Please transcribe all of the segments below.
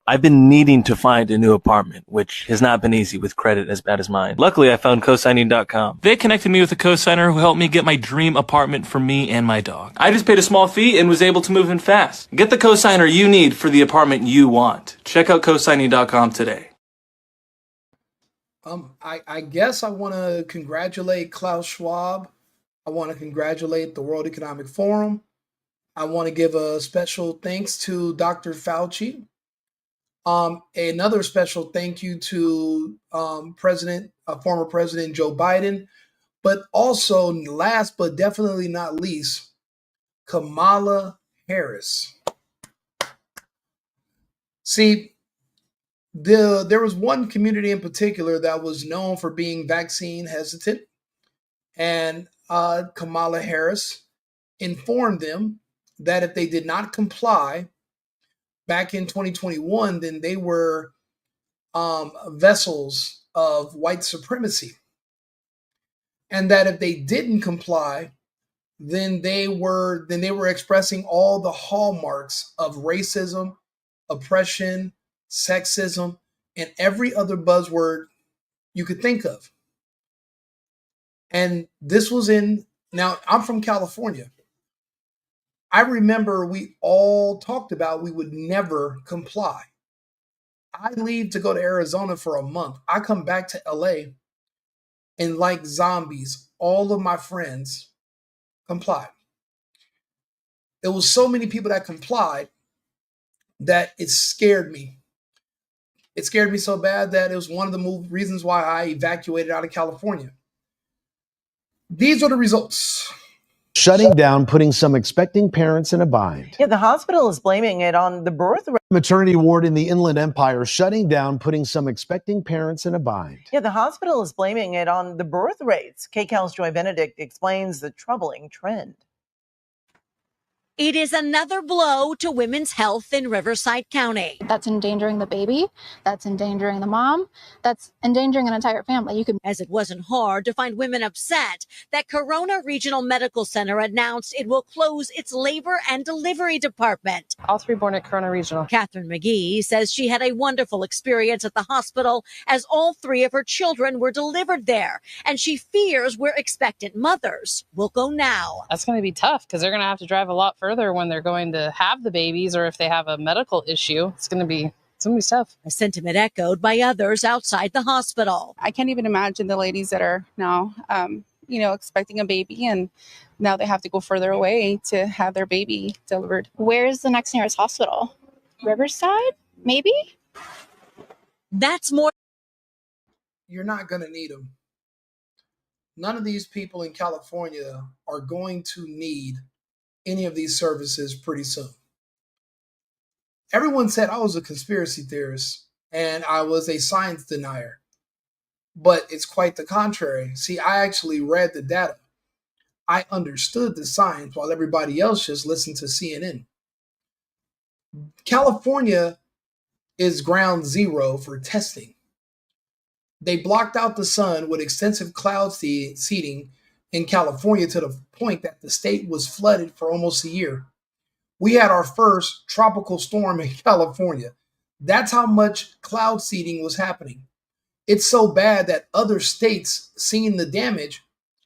I've been needing to find a new apartment, which has not been easy with credit as bad as mine. Luckily, I found cosigning.com. They connected me with a cosigner who helped me get my dream apartment for me and my dog. I just paid a small fee and was able to move in fast. Get the cosigner you need for the apartment you want. Check out cosigning.com today. I guess I want to congratulate Klaus Schwab. I want to congratulate the World Economic Forum. I want to give a special thanks to Dr. Fauci. Another special thank you to former President Joe Biden, but also last but definitely not least, Kamala Harris. See, there was one community in particular that was known for being vaccine hesitant, and Kamala Harris informed them that if they did not comply back in 2021, then they were vessels of white supremacy. And that if they didn't comply, then they were expressing all the hallmarks of racism, oppression, sexism, and every other buzzword you could think of. And this was now I'm from California. I remember we all talked about we would never comply. I leave to go to Arizona for a month. I come back to LA, and like zombies, all of my friends complied. There was so many people that complied that it scared me. It scared me so bad that it was one of the reasons why I evacuated out of California. These are the results. Shutting down, putting some expecting parents in a bind. Yeah, the hospital is blaming it on the birth rate. Maternity ward in the Inland Empire shutting down, putting some expecting parents in a bind. Yeah, the hospital is blaming it on the birth rates. KCAL's Joy Benedict explains the troubling trend. It is another blow to women's health in Riverside County. That's endangering the baby. That's endangering the mom. That's endangering an entire family. As it wasn't hard to find women upset that Corona Regional Medical Center announced it will close its labor and delivery department. All three born at Corona Regional. Catherine McGee says she had a wonderful experience at the hospital as all three of her children were delivered there, and she fears where expectant mothers will go now. That's going to be tough because they're going to have to drive a lot further when they're going to have the babies, or if they have a medical issue. It's going to be tough. A sentiment echoed by others outside the hospital. I can't even imagine the ladies that are now, expecting a baby, and now they have to go further away to have their baby delivered. Where's the next nearest hospital? Riverside, maybe? That's more. You're not going to need them. None of these people in California are going to need any of these services pretty soon. Everyone said I was a conspiracy theorist and I was a science denier, but it's quite the contrary. See, I actually read the data. I understood the science while everybody else just listened to CNN. California is ground zero for testing. They blocked out the sun with extensive cloud seeding in California to the point that the state was flooded for almost a year. We had our first tropical storm in California. That's how much cloud seeding was happening. It's so bad that other states seen the damage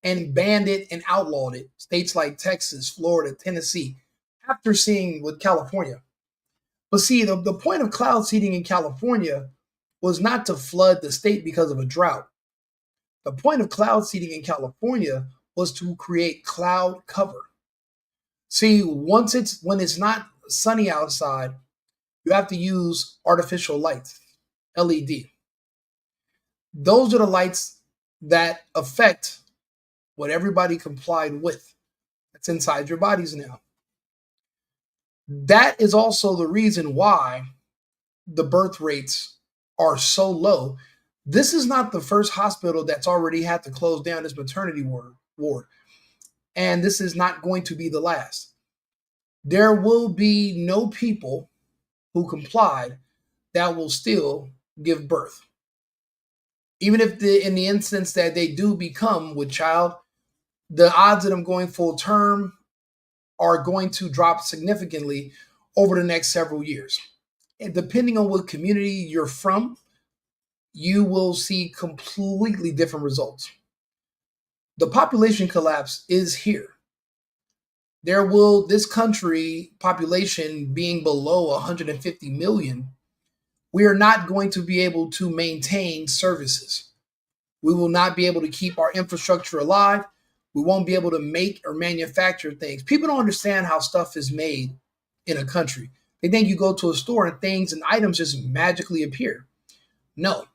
and banned it and outlawed it. States like Texas, Florida, Tennessee, after seeing with California. But see, the point of cloud seeding in California was not to flood the state because of a drought. The point of cloud seeding in California was to create cloud cover. See, when it's not sunny outside, you have to use artificial lights, LED. Those are the lights that affect what everybody complied with. That's inside your bodies now. That is also the reason why the birth rates are so low. This is not the first hospital that's already had to close down its maternity ward. And this is not going to be the last. There will be no people who complied that will still give birth. Even if in the instance that they do become with child, the odds of them going full term are going to drop significantly over the next several years. And depending on what community you're from, you will see completely different results. The population collapse is here. This country population being below 150 million, we are not going to be able to maintain services. We will not be able to keep our infrastructure alive. We won't be able to make or manufacture things. People don't understand how stuff is made in a country. They think you go to a store and things and items just magically appear. No.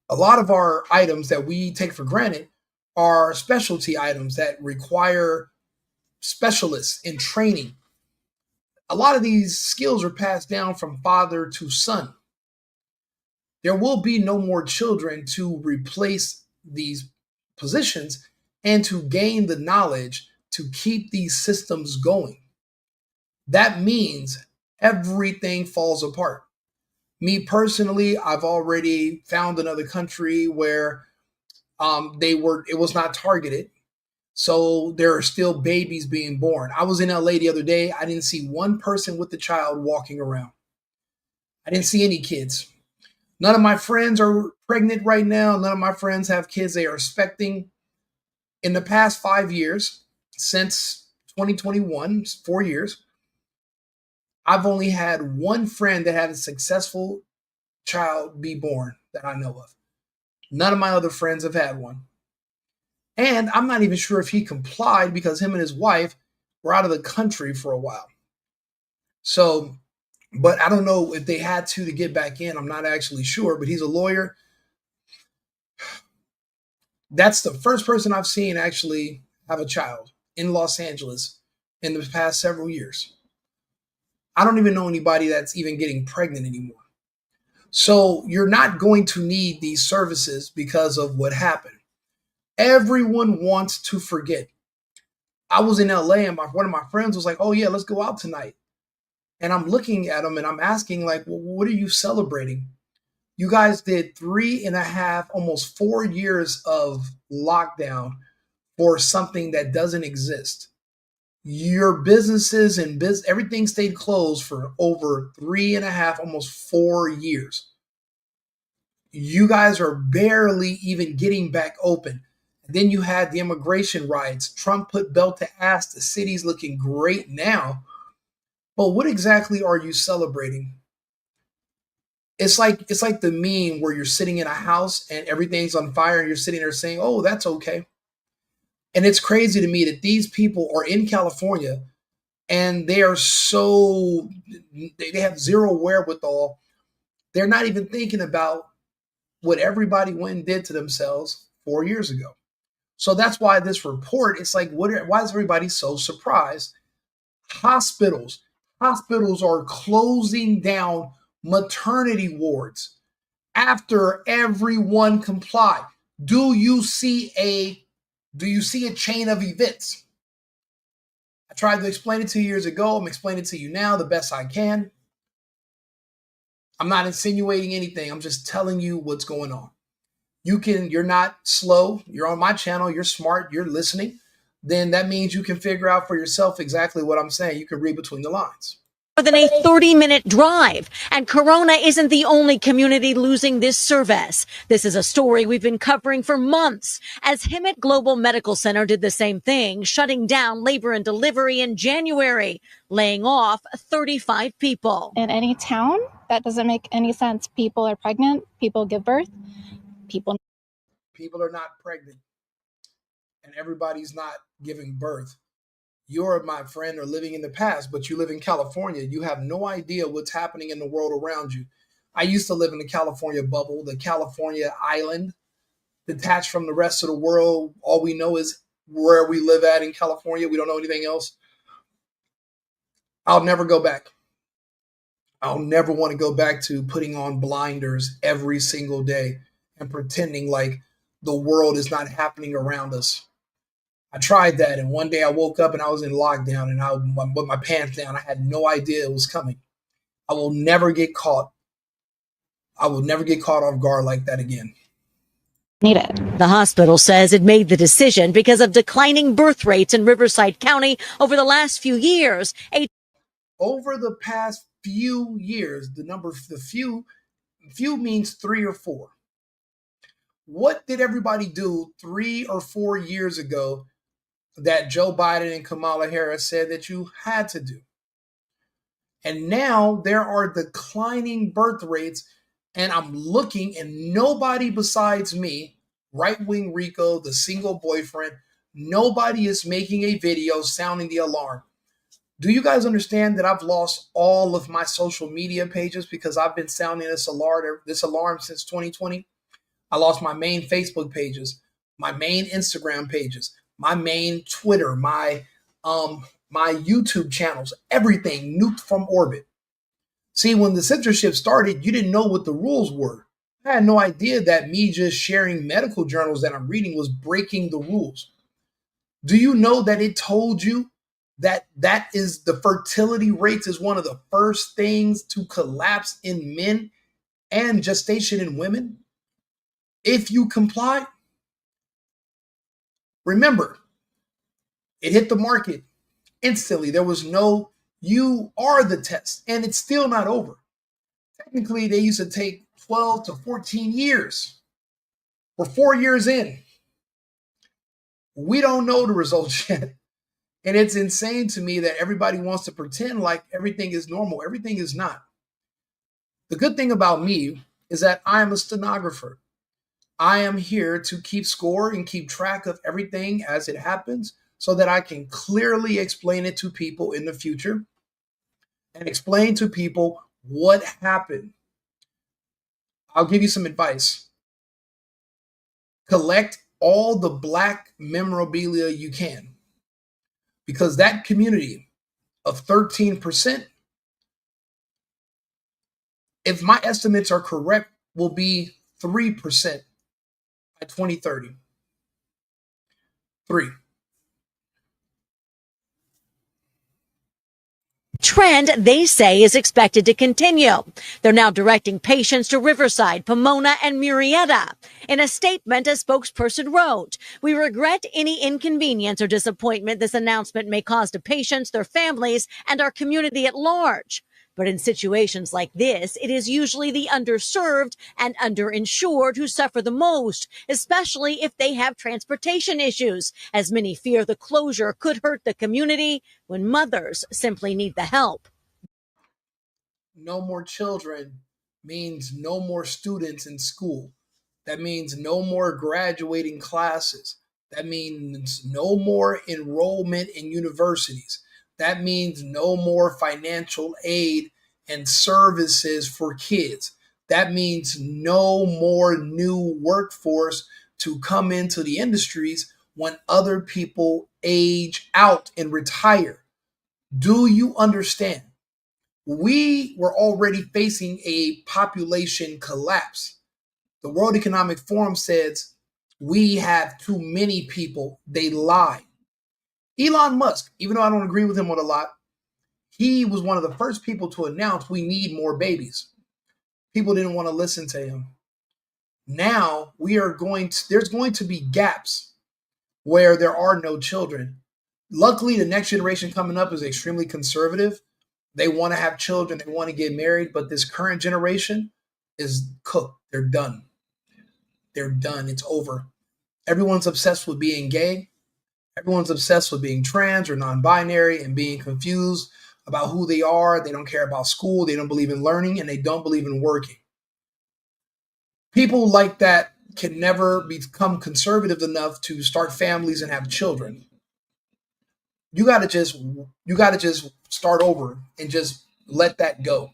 A lot of our items that we take for granted are specialty items that require specialists in training. A lot of these skills are passed down from father to son. There will be no more children to replace these positions and to gain the knowledge to keep these systems going. That means everything falls apart. Me personally, I've already found another country where it was not targeted. So there are still babies being born. I was in LA the other day. I didn't see one person with a child walking around. I didn't see any kids. None of my friends are pregnant right now. None of my friends have kids they are expecting. In the past 5 years, since 2021, 4 years, I've only had one friend that had a successful child be born that I know of. None of my other friends have had one. And I'm not even sure if he complied because him and his wife were out of the country for a while. So, but I don't know if they had to get back in. I'm not actually sure, but he's a lawyer. That's the first person I've seen actually have a child in Los Angeles in the past several years. I don't even know anybody that's even getting pregnant anymore. So you're not going to need these services because of what happened. Everyone wants to forget. I was in LA and one of my friends was like, oh yeah, let's go out tonight. And I'm looking at him and I'm asking like, well, what are you celebrating? You guys did 3.5, almost 4 years of lockdown for something that doesn't exist. Your businesses and everything stayed closed for over 3.5, almost 4 years. You guys are barely even getting back open. And then you had the immigration riots. Trump put belt to ass. The city's looking great now. But what exactly are you celebrating? It's like the meme where you're sitting in a house and everything's on fire and you're sitting there saying, oh, that's okay. And it's crazy to me that these people are in California and they are they have zero wherewithal. They're not even thinking about what everybody went and did to themselves 4 years ago. So that's why this report, it's like, why is everybody so surprised? Hospitals are closing down maternity wards after everyone complied. Do you see a chain of events? I tried to explain it 2 years ago. I'm explaining it to you now the best I can. I'm not insinuating anything. I'm just telling you what's going on. You're not slow. You're on my channel. You're smart. You're listening. Then that means you can figure out for yourself exactly what I'm saying. You can read between the lines. More than a 30-minute drive. And Corona isn't the only community losing this service. This is a story we've been covering for months, as Hemet Global Medical Center did the same thing, shutting down labor and delivery in January, laying off 35 people. In any town, that doesn't make any sense. People are pregnant, people give birth, people are not pregnant, and everybody's not giving birth. You're, my friend, are living in the past, but you live in California. You have no idea what's happening in the world around you. I used to live in the California bubble, the California island, detached from the rest of the world. All we know is where we live at in California. We don't know anything else. I'll never go back. I'll never want to go back to putting on blinders every single day and pretending like the world is not happening around us. I tried that, and one day I woke up and I was in lockdown, and I put my pants down. I had no idea it was coming. I will never get caught. I will never get caught off guard like that again. need it. The hospital says it made the decision because of declining birth rates in Riverside County over the last few years. over the past few years, the few means 3 or 4. What did everybody do 3 or 4 years ago that Joe Biden and Kamala Harris said that you had to do? And now there are declining birth rates, and I'm looking, and nobody besides me, Right Wing Rico, the single boyfriend, nobody is making a video sounding the alarm. Do you guys understand that I've lost all of my social media pages because I've been sounding this alarm since 2020? I lost my main Facebook pages, my main Instagram pages, my main Twitter, my YouTube channels, everything nuked from orbit. See, when the censorship started, you didn't know what the rules were. I had no idea that me just sharing medical journals that I'm reading was breaking the rules. Do you know that it told you that the fertility rates is one of the first things to collapse in men and gestation in women? If you comply, remember, it hit the market instantly. There was no, you are the test, and it's still not over. Technically, they used to take 12 to 14 years. We're 4 years in. We don't know the results yet. And it's insane to me that everybody wants to pretend like everything is normal. Everything is not. The good thing about me is that I am a stenographer. I am here to keep score and keep track of everything as it happens so that I can clearly explain it to people in the future and explain to people what happened. I'll give you some advice. Collect all the Black memorabilia you can, because that community of 13%, if my estimates are correct, will be 3% by 2030. 3. Trend, they say, is expected to continue. They're now directing patients to Riverside, Pomona, and Murrieta. In a statement, a spokesperson wrote, "We regret any inconvenience or disappointment this announcement may cause to patients, their families, and our community at large. But in situations like this, it is usually the underserved and underinsured who suffer the most, especially if they have transportation issues, as many fear the closure could hurt the community when mothers simply need the help." No more children means no more students in school. That means no more graduating classes. That means no more enrollment in universities. That means no more financial aid and services for kids. That means no more new workforce to come into the industries when other people age out and retire. Do you understand? We were already facing a population collapse. The World Economic Forum says we have too many people. They lie. Elon Musk, even though I don't agree with him on a lot, he was one of the first people to announce we need more babies. People didn't want to listen to him. Now there's going to be gaps where there are no children. Luckily, the next generation coming up is extremely conservative. They want to have children, they want to get married, but this current generation is cooked. They're done. They're done. It's over. Everyone's obsessed with being gay. Everyone's obsessed with being trans or non-binary and being confused about who they are. They don't care about school. They don't believe in learning, and they don't believe in working. People like that can never become conservative enough to start families and have children. You got to just start over and just let that go.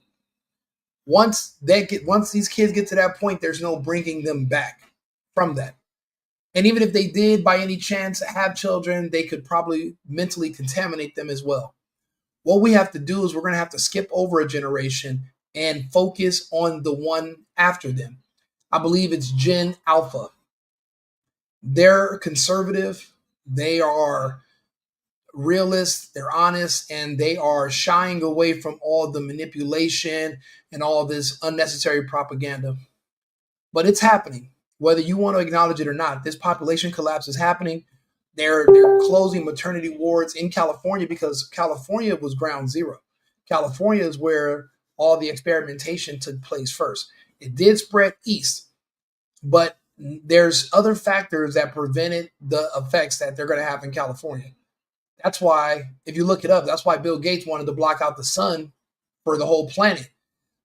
Once these kids get to that point, there's no bringing them back from that. And even if they did by any chance have children, they could probably mentally contaminate them as well. What we have to do is we're going to have to skip over a generation and focus on the one after them. I believe it's Gen Alpha. They're conservative. They are realists, they're honest, and they are shying away from all the manipulation and all this unnecessary propaganda. But it's happening, whether you want to acknowledge it or not. This population collapse is happening. They're closing maternity wards in California because California was ground zero. California is where all the experimentation took place first. It did spread east, but there's other factors that prevented the effects that they're going to have in California. That's why, if you look it up, that's why Bill Gates wanted to block out the sun for the whole planet,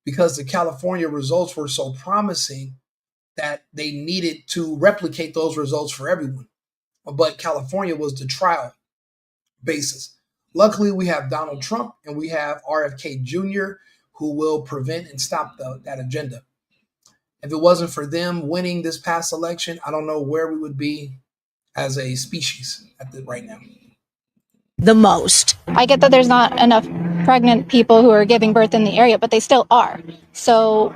because the California results were so promising that they needed to replicate those results for everyone. But California was the trial basis. Luckily, we have Donald Trump and we have RFK Jr., who will prevent and stop that agenda. If it wasn't for them winning this past election, I don't know where we would be as a species right now. The most. I get that there's not enough pregnant people who are giving birth in the area, but they still are. So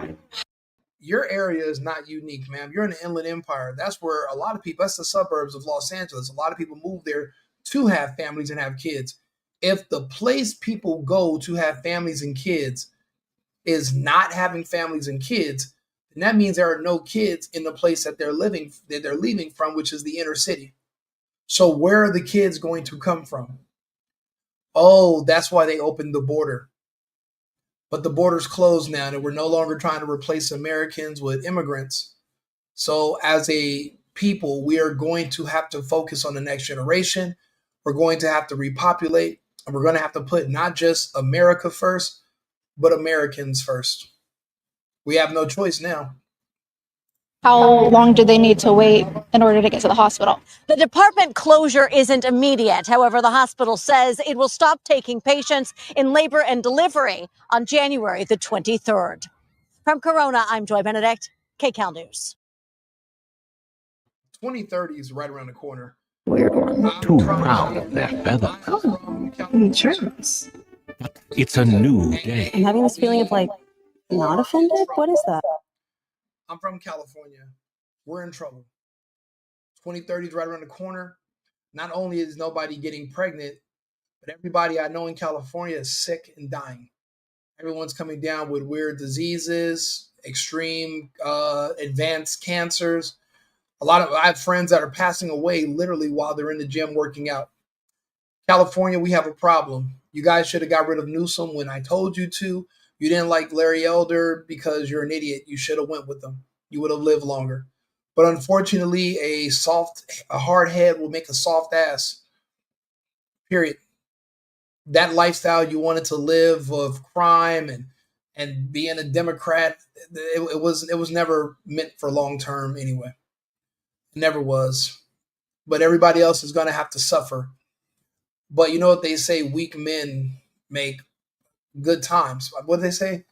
your area is not unique, ma'am. You're in the Inland Empire. That's where a lot of people, that's the suburbs of Los Angeles. A lot of people move there to have families and have kids. If the place people go to have families and kids is not having families and kids, then that means there are no kids in the place that they're leaving from, which is the inner city. So where are the kids going to come from? Oh, that's why they opened the border. But the border's closed now, and we're no longer trying to replace Americans with immigrants. So as a people, we are going to have to focus on the next generation. We're going to have to repopulate, and we're going to have to put not just America first, but Americans first. We have no choice now. how long do they need to wait in order to get to the hospital? The department closure isn't immediate. However, the hospital says it will stop taking patients in labor and delivery on January the 23rd. From Corona, I'm Joy Benedict, KCAL News. 2030 is right around the corner. We're too proud of their feathers. Insurance. It's a new day. I'm having this feeling of like not offended. What is that? I'm from California. We're in trouble. 2030 is right around the corner. Not only is nobody getting pregnant, but everybody I know in California is sick and dying. Everyone's coming down with weird diseases, extreme advanced cancers. I have friends that are passing away literally while they're in the gym working out. California, we have a problem. You guys should have got rid of Newsom when I told you to. You didn't like Larry Elder because you're an idiot. You should have went with them. You would have lived longer. But unfortunately, a hard head will make a soft ass. Period. That lifestyle you wanted to live of crime and being a Democrat, it was never meant for long term anyway. It never was. But everybody else is going to have to suffer. But you know what they say? Weak men make good times. What do they say?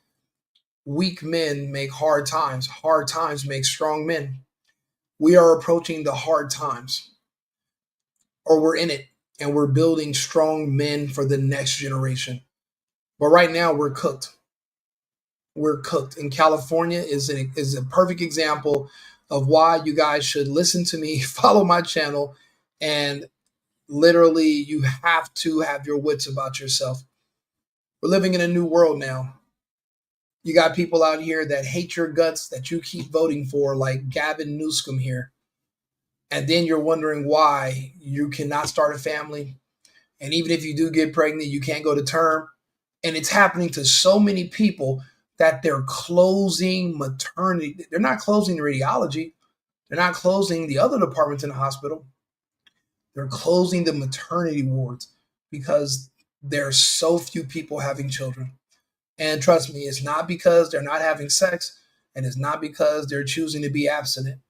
Weak men make hard times. Hard times make strong men. We are approaching the hard times, or we're in it, and we're building strong men for the next generation. But right now, we're cooked. We're cooked. And California is a perfect example of why you guys should listen to me, follow my channel, and literally, you have to have your wits about yourself. We're living in a new world now. You got people out here that hate your guts that you keep voting for, like Gavin Newsom here. And then you're wondering why you cannot start a family. And even if you do get pregnant, you can't go to term. And it's happening to so many people that they're closing maternity. They're not closing radiology. They're not closing the other departments in the hospital. They're closing the maternity wards because there's so few people having children. And trust me, it's not because they're not having sex, and it's not because they're choosing to be abstinent.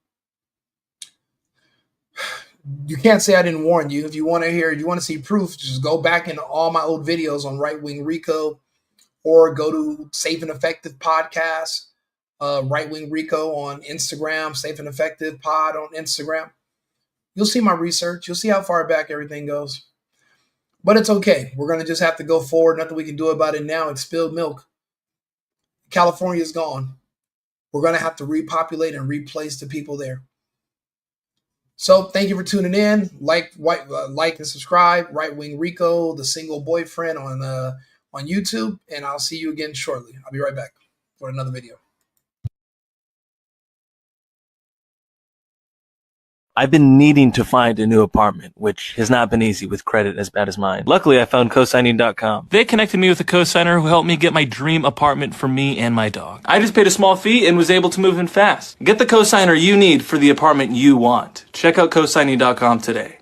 You can't say I didn't warn you. If you want to see proof, just go back into all my old videos on Right Wing Rico, or go to Safe and Effective Podcast, Right Wing Rico on Instagram, Safe and Effective Pod on Instagram. You'll see my research. You'll see how far back everything goes. But it's okay. We're going to just have to go forward. Nothing we can do about it now. It's spilled milk. California is gone. We're going to have to repopulate and replace the people there. So thank you for tuning in. Like and subscribe. Right Wing Rico, the single boyfriend on YouTube. And I'll see you again shortly. I'll be right back for another video. I've been needing to find a new apartment, which has not been easy with credit as bad as mine. Luckily, I found cosigning.com. They connected me with a cosigner who helped me get my dream apartment for me and my dog. I just paid a small fee and was able to move in fast. Get the cosigner you need for the apartment you want. Check out cosigning.com today.